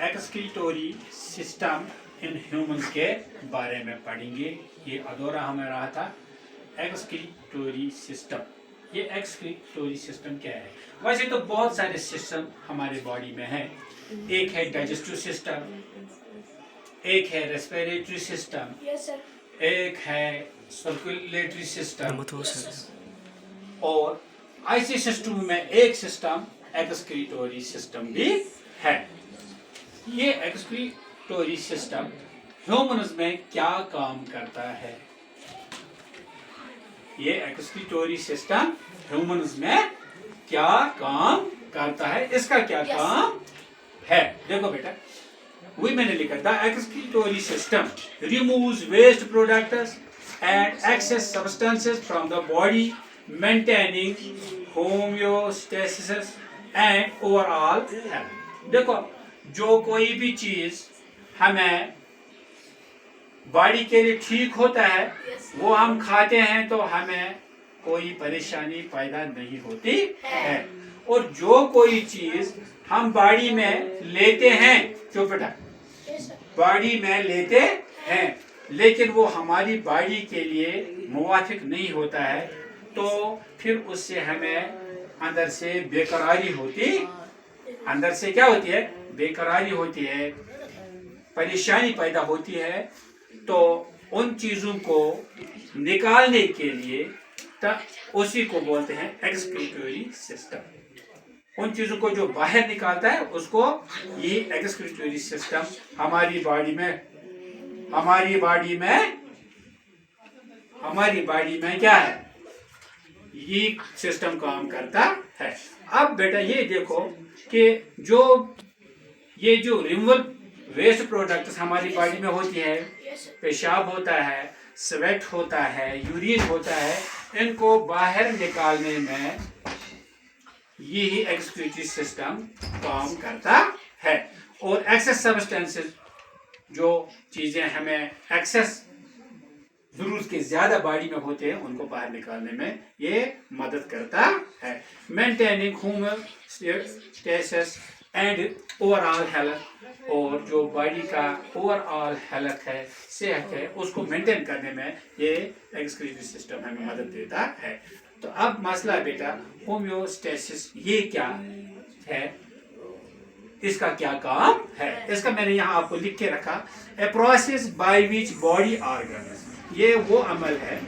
एक्सक्रीटोरी system in humans के बारे में पढ़ेंगे। ये अधूरा हमें रहा था एक्सक्रीटोरी सिस्टम। ये एक्सक्रीटोरी सिस्टम क्या है? वैसे तो बहुत सारे सिस्टम हमारे बॉडी में हैं। एक है डाइजेस्टिव सिस्टम, एक है रेस्पिरेटरी सिस्टम, एक है सर्कुलेटरी सिस्टम, और ऐसे सिस्टम में एक सिस्टम एक्सक्रीटोरी सिस्टम भी है। ये एक्सक्रीटोरी सिस्टम ह्यूमन्स में क्या काम करता है? ये एक्सक्रीटोरी सिस्टम ह्यूमन्स में क्या काम करता है, इसका क्या काम है? देखो बेटा, वही मैंने लिखा था, excretory system removes waste products and excess substances from the body, maintaining homeostasis and overall health. देखो, जो कोई भी चीज हमें बॉडी के लिए ठीक होता है वो हम खाते हैं तो हमें कोई परेशानी पैदा नहीं होती है, और जो कोई चीज हम बॉडी में लेते हैं, जो बेटा बॉडी में लेते हैं लेकिन वो हमारी बॉडी के लिए मुवाफिक नहीं होता है, तो फिर उससे हमें अंदर से बेकरारी होती, अंदर से क्या होती है? बेकरारी होती है, परेशानी पैदा होती है। तो उन चीजों को निकालने के लिए उसी को बोलते हैं एक्सक्रीटोरी सिस्टम। उन चीजों को जो बाहर निकालता है उसको ये एक्सक्रीटोरी सिस्टम हमारी बॉडी में क्या है? ये सिस्टम काम करता है। अब बेटा ये देखो कि ये जो रिमूवल वेस्ट प्रोडक्ट्स हमारी बॉडी में होती है, पेशाब होता है, स्वेट होता है, यूरिन होता है, इनको बाहर निकालने में यही एक्सक्रीटोरी सिस्टम काम करता है। और एक्सेस सब्सटेंसेस, जो चीजें हमें एक्सेस जरूरत के ज्यादा बॉडी में होते हैं, उनको बाहर निकालने में ये मदद करता है। Maintaining homeostasis and overall health, और जो बॉडी का ओवरऑल हेल्थ है, सेहत है, उसको मेंटेन करने में ये एक्सक्रीटोरी सिस्टम हमें मदद देता है। तो अब मसला बेटा, होम्योस्टेसिस ये क्या है, इसका क्या काम है? इसका मैंने यहाँ आपको लिख के रखा, a process by which body organs, ये वो अमल है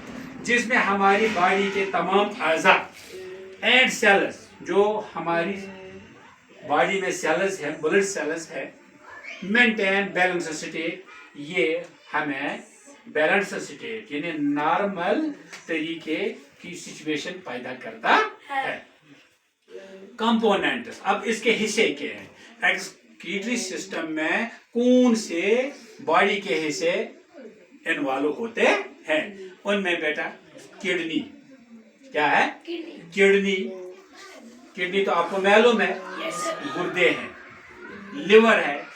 जिसमें हमारी बॉडी के तमाम अज़ा एंड सेल्स, जो हमारी बॉडी में सेल्स है, ब्लड सेल्स है, मेंटेन बैलेंस स्टेट, ये हमें बैलेंस स्टेट यानी नॉर्मल तरीके की सिचुएशन पैदा करता है। कंपोनेंट्स, अब इसके हिस्से क्या हैं? एक्सक्रीटरी सिस्टम में कौन से बॉडी के हिस्से इन्वॉल्व होते हैं? उनमें बेटा किडनी, क्या है? किडनी तो आपको मालूम है, गुर्दे हैं, लिवर है,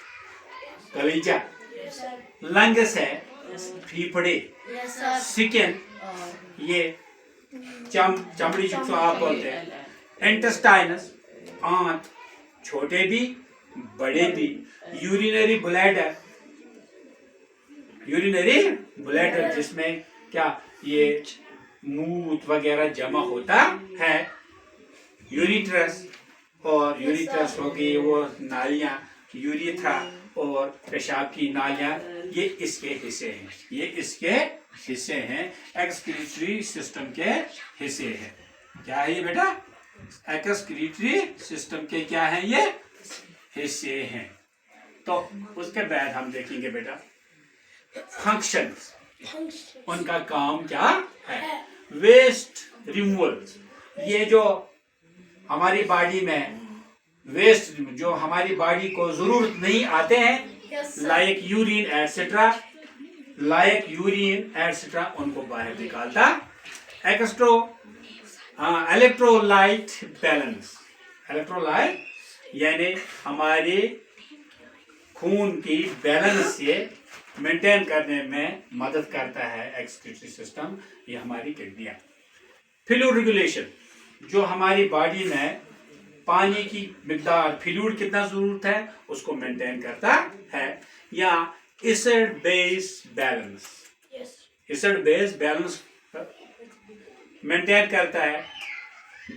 कलीजा, लंग्स है, फेफड़े, स्किन, ये चमड़ी जिसको आप बोलते हैं, इंटेस्टाइनस, आंत, छोटे भी बड़े भी, यूरिनरी ब्लैडर जिसमें क्या ये मूत वगैरह जमा होता है, यूरिट्रस, और यूरिट्रस हो गई वो नालियां, यूरिथ्रा और पेशाब की नालियां, ये इसके हिस्से हैं, एक्सक्रीटरी सिस्टम के हिस्से हैं। क्या है ये बेटा? एक्सक्रीटरी सिस्टम के क्या हैं? ये हिस्से हैं। तो उसके बाद हम देखेंगे बेटा फंक्शंस, उनका काम क्या है? वेस्ट रिमूवल, ये जो हमारी बॉडी में वेस्ट, जो हमारी बॉडी को जरूरत नहीं आते हैं, लाइक यूरिन एटसेट्रा, उनको बाहर निकालता। इलेक्ट्रोलाइट बैलेंस, यानी हमारे खून की बैलेंस से मेंटेन करने में मदद करता है एक्सक्रीटरी सिस्टम, ये हमारी किडनियां। फ्लूइड रेगुलेशन, जो हमारी बॉडी में پانی کی مقدار فلوئڈ کتنا ضرورت ہے اس کو مینٹین کرتا ہے. یا ایسڈ بیس بیلنس، ایسڈ بیس بیلنس مینٹین کرتا ہے.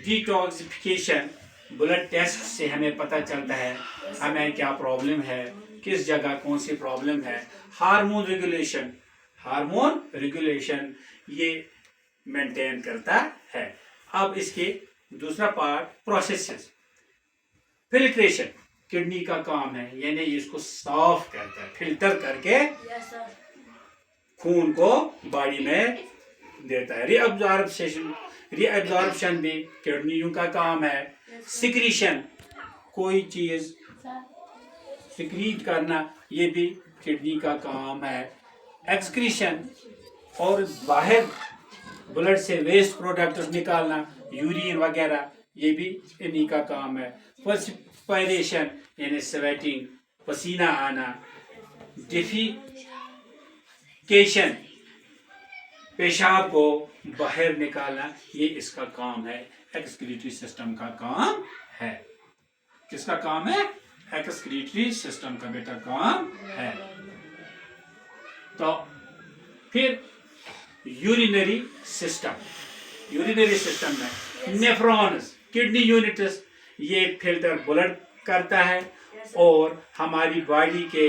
ڈیٹاکسیفیکیشن بلڈ ٹیسٹ سے ہمیں پتہ چلتا ہے ہمیں کیا پرابلم ہے، کس جگہ کون سی پرابلم ہے. ہارمون ریگولیشن، ہارمون ریگولیشن یہ مینٹین کرتا ہے. اب اس کے دوسرا پارٹ پروسیسز. فلٹریشن کڈنی کا کام ہے، یعنی اس کو صاف کرتا ہے، فلٹر کر کے خون کو باڈی میں دیتا ہے. ری ایبزاربشن بھی کڈنیوں کا کام ہے. سیکریشن کوئی چیز سیکریٹ کرنا یہ بھی کڈنی کا کام ہے. ایکسکریشن اور باہر بلڈ سے ویسٹ پروڈکٹس نکالنا، یورین وغیرہ، یہ بھی انہی کا کام ہے. پرسپائریشن یعنی سویٹنگ، پسینہ آنا. ڈیفیکیشن پیشاب کو باہر نکالنا، یہ اس کا کام ہے، ایکسکریٹری سسٹم کا کام ہے. کس کا کام ہے؟ ایکسکریٹری سسٹم کا بیٹا کام ہے. تو پھر یورینری سسٹم، یورینری سسٹم میں نیفرونز، کڈنی یونٹس، یہ فلٹر بلڈ کرتا ہے اور ہماری باڈی کے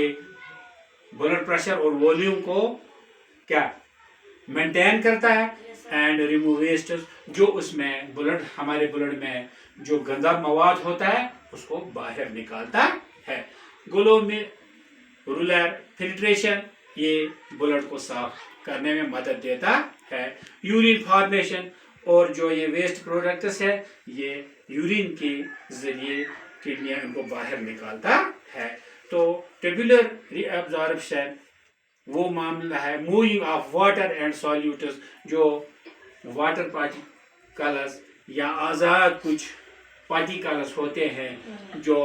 بلڈ پریشر اور والیوم کو کیا مینٹین کرتا ہے. اینڈ ریموو ویسٹ، جو اس میں بلڈ، ہمارے بلڈ میں جو گندا مواد ہوتا ہے اس کو باہر نکالتا ہے. گلومیرولر فلٹریشن یہ بلڈ کو صاف کرنے میں مدد دیتا ہے. یورین فارمیشن اور جو یہ ویسٹ پروڈکٹس ہے یہ یورین کے ذریعے کڈنیاں ان کو باہر نکالتا ہے. تو ٹیبولر ری ایبزاربشن وہ معاملہ ہے موونگ آف واٹر اینڈ سالیوٹس، جو واٹر پارٹیکلز یا آزاد کچھ پارٹیکلز ہوتے ہیں جو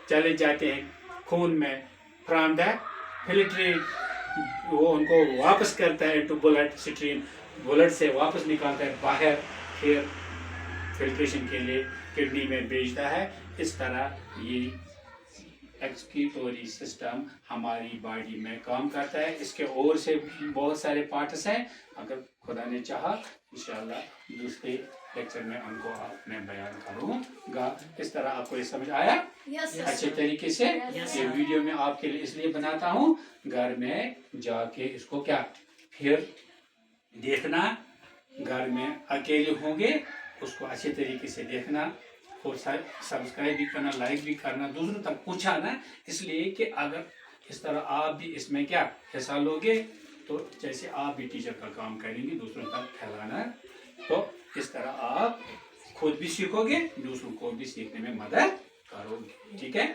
چلے جاتے ہیں خون میں فرام دا فلٹری، وہ ان کو واپس کرتا ہے ٹو بلڈ اسٹریم، بلڈ سے واپس نکالتا ہے باہر، پھر فلٹریشن کے لیے کڈنی میں بھیجتا ہے. اس طرح یہ ایکسکریٹوری سسٹم ہماری باڈی میں کام کرتا ہے. اس کے اور سے بہت سارے پارٹس ہیں، اگر خدا نے چاہا انشاءاللہ دوسرے لیکچر میں ان کو آپ میں بیان کروں گا. اس طرح آپ کو یہ سمجھ آیا اچھے طریقے سے؟ یہ ویڈیو میں آپ کے لیے اس لیے بناتا ہوں، گھر میں جا کے اس کو کیا پھر دیکھنا، گھر میں اکیلے ہوں گے اس کو اچھے طریقے سے دیکھنا اور سبسکرائب بھی کرنا، لائک بھی کرنا، دوسروں تک پہنچانا. اس لیے کہ اگر اس طرح آپ بھی اس میں کیا حصہ لوگے تو جیسے آپ بھی ٹیچر کا کام کریں گے دوسروں تک پھیلانا، تو اس طرح آپ خود بھی سیکھو گے، دوسروں کو بھی سیکھنے میں مدد کرو گے. ٹھیک ہے؟